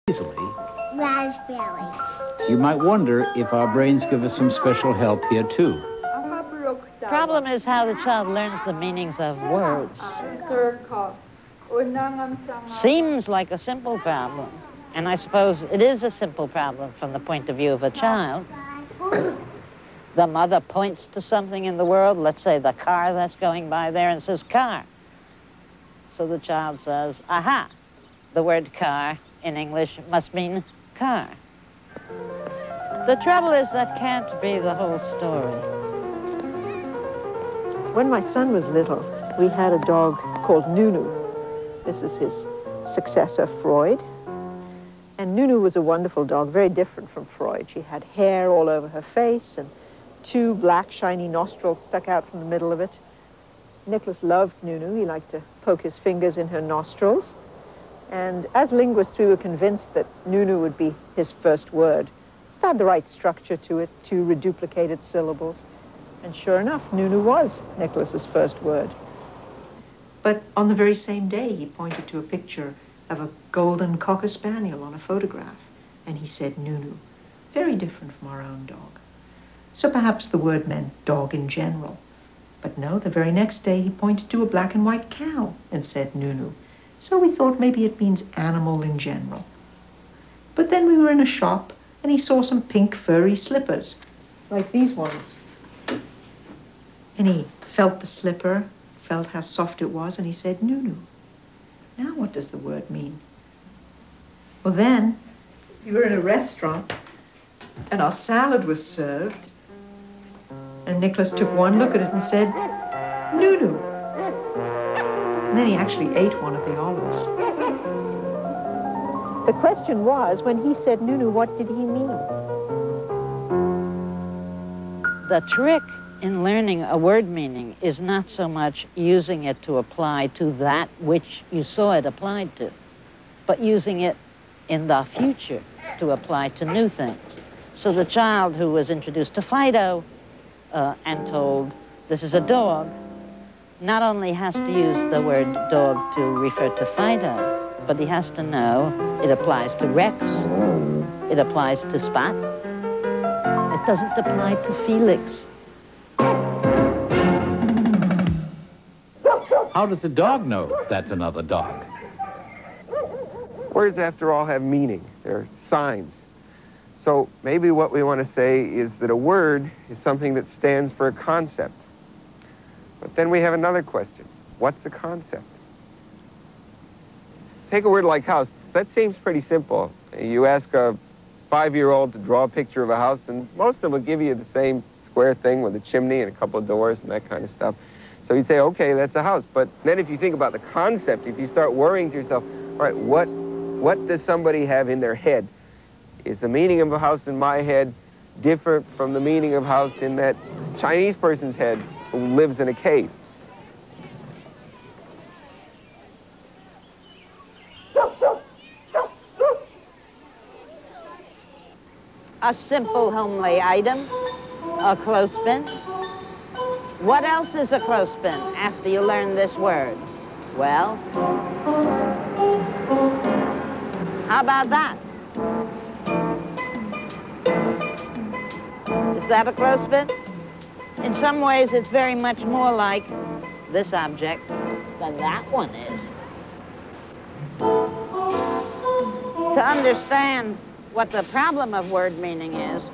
easily. Raspberry. You might wonder if our brains give us some special help here, too. Problem is how the child learns the meanings of words. Seems like a simple problem, and I suppose it is a simple problem from the point of view of a child. The mother points to something in the world, let's say the car that's going by there, and says, car. So the child says, aha, the word car in English must mean car. The trouble is that can't be the whole story. When my son was little, we had a dog called Nunu. This is his successor, Freud. And Nunu was a wonderful dog, very different from Freud. She had hair all over her face and two black, shiny nostrils stuck out from the middle of it. Nicholas loved Nunu. He liked to poke his fingers in her nostrils. And as linguists, we were convinced that Nunu would be his first word. It had the right structure to it, two reduplicated syllables. And sure enough, Nunu was Nicholas's first word. But on the very same day, he pointed to a picture of a golden cocker spaniel on a photograph, and he said Nunu, very different from our own dog. So perhaps the word meant dog in general. But no, the very next day, he pointed to a black and white cow and said Nunu. So we thought maybe it means animal in general. But then we were in a shop, and he saw some pink furry slippers, like these ones. And he felt the slipper, felt how soft it was, and he said, Nunu. Now what does the word mean? Well, then, we were in a restaurant, and our salad was served, and Nicholas took one look at it and said, Nunu. And then he actually ate one of the olives. The question was, when he said Nunu, what did he mean? The trick in learning a word meaning is not so much using it to apply to that which you saw it applied to, but using it in the future to apply to new things. So the child who was introduced to Fido and told, this is a dog, not only has to use the word dog to refer to Fido, but he has to know it applies to Rex, it applies to Spot, it doesn't apply to Felix. How does the dog know that's another dog? Words, after all, have meaning. They're signs. So maybe what we want to say is that a word is something that stands for a concept. But then we have another question. What's a concept? Take a word like house. That seems pretty simple. You ask a 5-year-old to draw a picture of a house, and most of them will give you the same square thing with a chimney and a couple of doors and that kind of stuff. So you'd say, okay, that's a house. But then if you think about the concept, if you start worrying to yourself, all right, what does somebody have in their head? Is the meaning of a house in my head different from the meaning of house in that Chinese person's head who lives in a cave? A simple homely item, a clothespin. What else is a clothespin after you learn this word? Well, how about that? Is that a clothespin? In some ways, it's very much more like this object than that one is. To understand what the problem of word meaning is,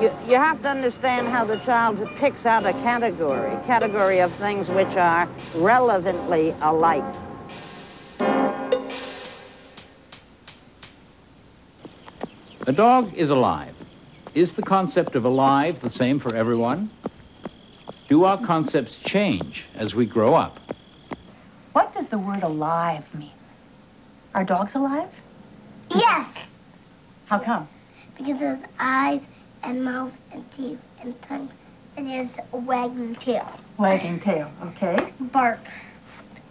you have to understand how the child picks out a category of things which are relevantly alike. A dog is alive. Is the concept of alive the same for everyone? Do our concepts change as we grow up? What does the word alive mean? Are dogs alive? Yes, How come? because there's eyes and mouth and teeth and tongue, and there's a wagging tail. Wagging tail, okay. Bark.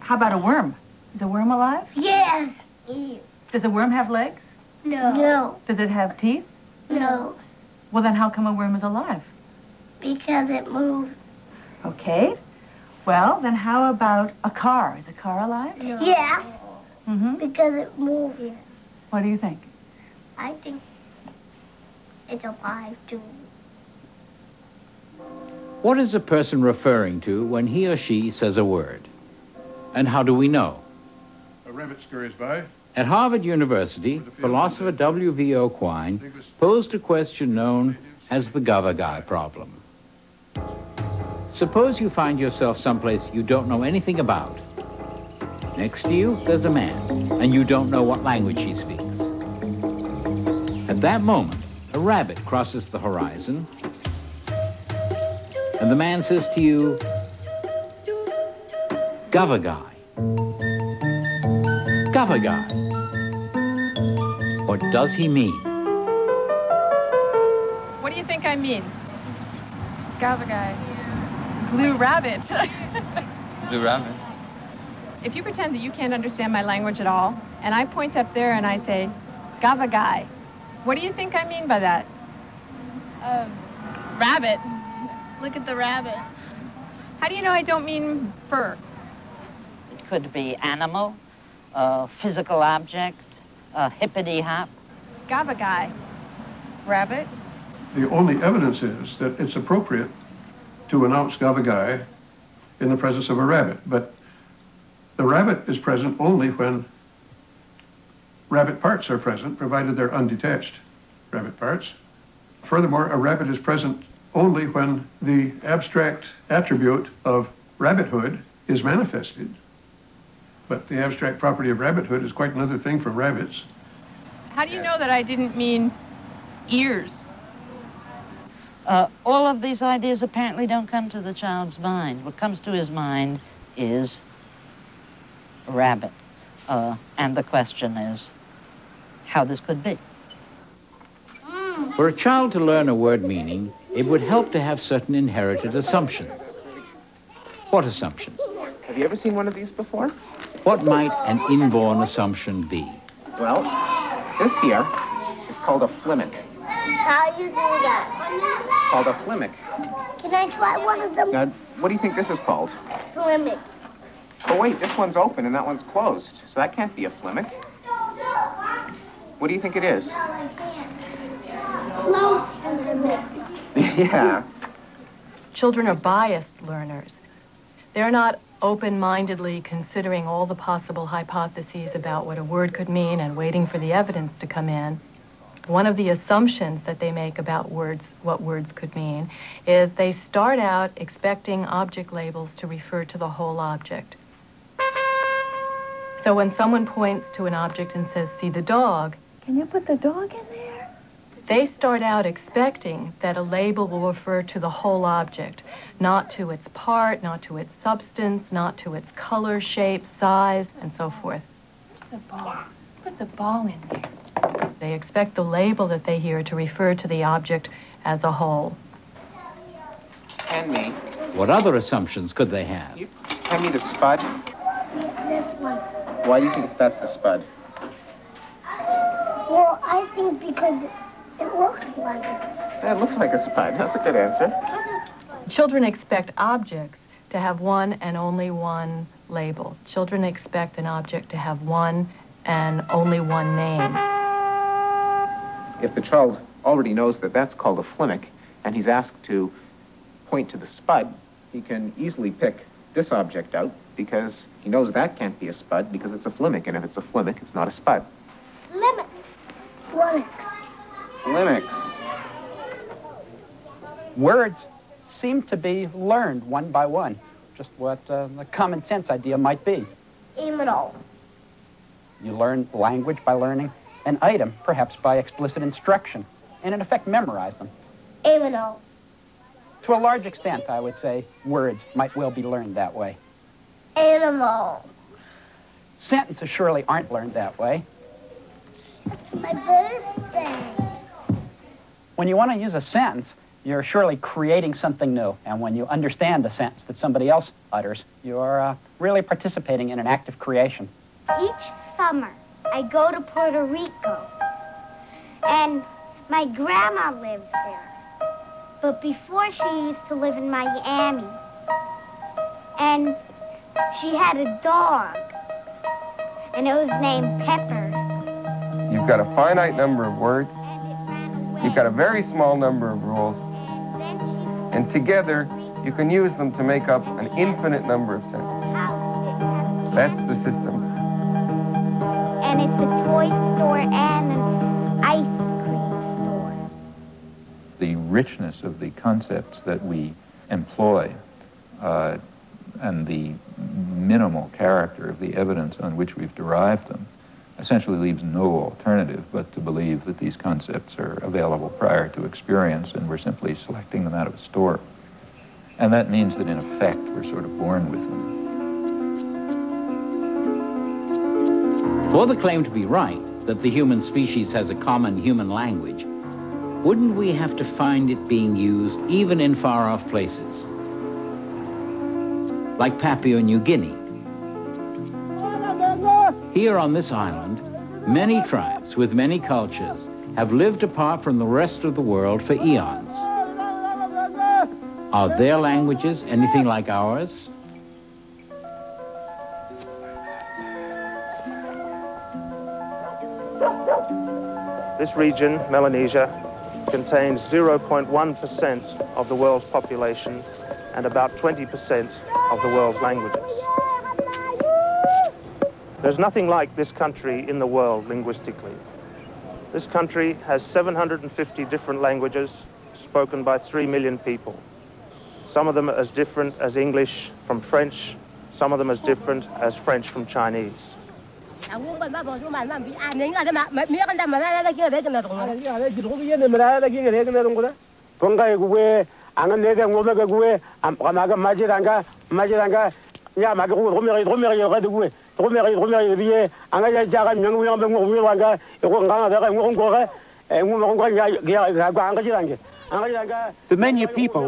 How about a worm? Is a worm alive? Yes. Ew. Does a worm have legs? No. No. Does it have teeth? No. Well, then how come a worm is alive? Because it moves. Okay. Well, then how about a car? Is a car alive? Yes. Mm-hmm. Because it moves. What do you think? I think it's alive too. What is a person referring to when he or she says a word? And how do we know? A rabbit scurries by. At Harvard University, philosopher W.V.O. Quine posed a question known as the Gavagai problem. Suppose you find yourself someplace you don't know anything about. Next to you, there's a man, and you don't know what language he speaks. At that moment, a rabbit crosses the horizon, and the man says to you, Gavagai. Gavagai. What does he mean? What do you think I mean? Gavagai. Blue rabbit. Blue rabbit. If you pretend that you can't understand my language at all, and I point up there and I say, Gavagai, what do you think I mean by that? Rabbit. Look at the rabbit. How do you know I don't mean fur? It could be animal, physical object, hippity-hop. Gavagai. Rabbit? The only evidence is that it's appropriate to announce Gavagai in the presence of a rabbit, but the rabbit is present only when rabbit parts are present, provided they're undetached rabbit parts. Furthermore, a rabbit is present only when the abstract attribute of rabbithood is manifested. But the abstract property of rabbithood is quite another thing from rabbits. How do you know that I didn't mean ears? All of these ideas apparently don't come to the child's mind. What comes to his mind is a rabbit. And the question is how this could be. For a child to learn a word meaning, it would help to have certain inherited assumptions. What assumptions? Have you ever seen one of these before? What might an inborn assumption be? Well, this here is called a flimmock. How do you do that? It's called a flimmock. Can I try one of them? Now, what do you think this is called? Flimmock. Oh, wait, this one's open and that one's closed, so that can't be a flimmock. What do you think it is? Close flimmock. Yeah. Children are biased learners. They're not open-mindedly considering all the possible hypotheses about what a word could mean and waiting for the evidence to come in. One of the assumptions that they make about words, what words could mean, is they start out expecting object labels to refer to the whole object. So when someone points to an object and says, see the dog, Can you put the dog in there? they start out expecting that a label will refer to the whole object, not to its part, not to its substance, not to its color, shape, size, and so forth. Where's the ball? Put the ball in there. They expect the label that they hear to refer to the object as a whole. Hand me. What other assumptions could they have? You hand me the spud. This one. Why do you think that's the spud? Well, I think because it looks like it. Yeah, it looks like a spud. That's a good answer. Children expect objects to have one and only one label. Children expect an object to have one and only one name. If the child already knows that that's called a flimmock, and he's asked to point to the spud, he can easily pick this object out because he knows that can't be a spud because it's a flimmock, and if it's a flimmock, it's not a spud. Limit. Flimmock. Flimmocks. Words seem to be learned one by one, just what the common sense idea might be. Aminal. You learn language by learning an item, perhaps by explicit instruction, and in effect memorize them. Aminal. To a large extent, I would say, words might well be learned that way. Animal. Sentences surely aren't learned that way. It's my birthday. When you want to use a sentence, you're surely creating something new. And when you understand a sentence that somebody else utters, you're really participating in an act of creation. Each summer, I go to Puerto Rico, and my grandma lives there. But before, she used to live in Miami, and she had a dog, and it was named Pepper. You got a finite number of words, you've got a very small number of rules, and together you can use them to make up an infinite number of sentences. That's the system. And it's a toy store and an ice cream store. The richness of the concepts that we employ and the minimal character of the evidence on which we've derived them essentially leaves no alternative but to believe that these concepts are available prior to experience and we're simply selecting them out of a store. And that means that in effect we're sort of born with them. For the claim to be right, that the human species has a common human language, wouldn't we have to find it being used even in far-off places? Like Papua New Guinea. Here on this island, many tribes with many cultures have lived apart from the rest of the world for eons. Are their languages anything like ours? This region, Melanesia, contains 0.1% of the world's population and about 20% of the world's languages. There's nothing like this country in the world linguistically. This country has 750 different languages spoken by 3 million people. Some of them as different as English from French, some of them as different as French from Chinese. The Menya people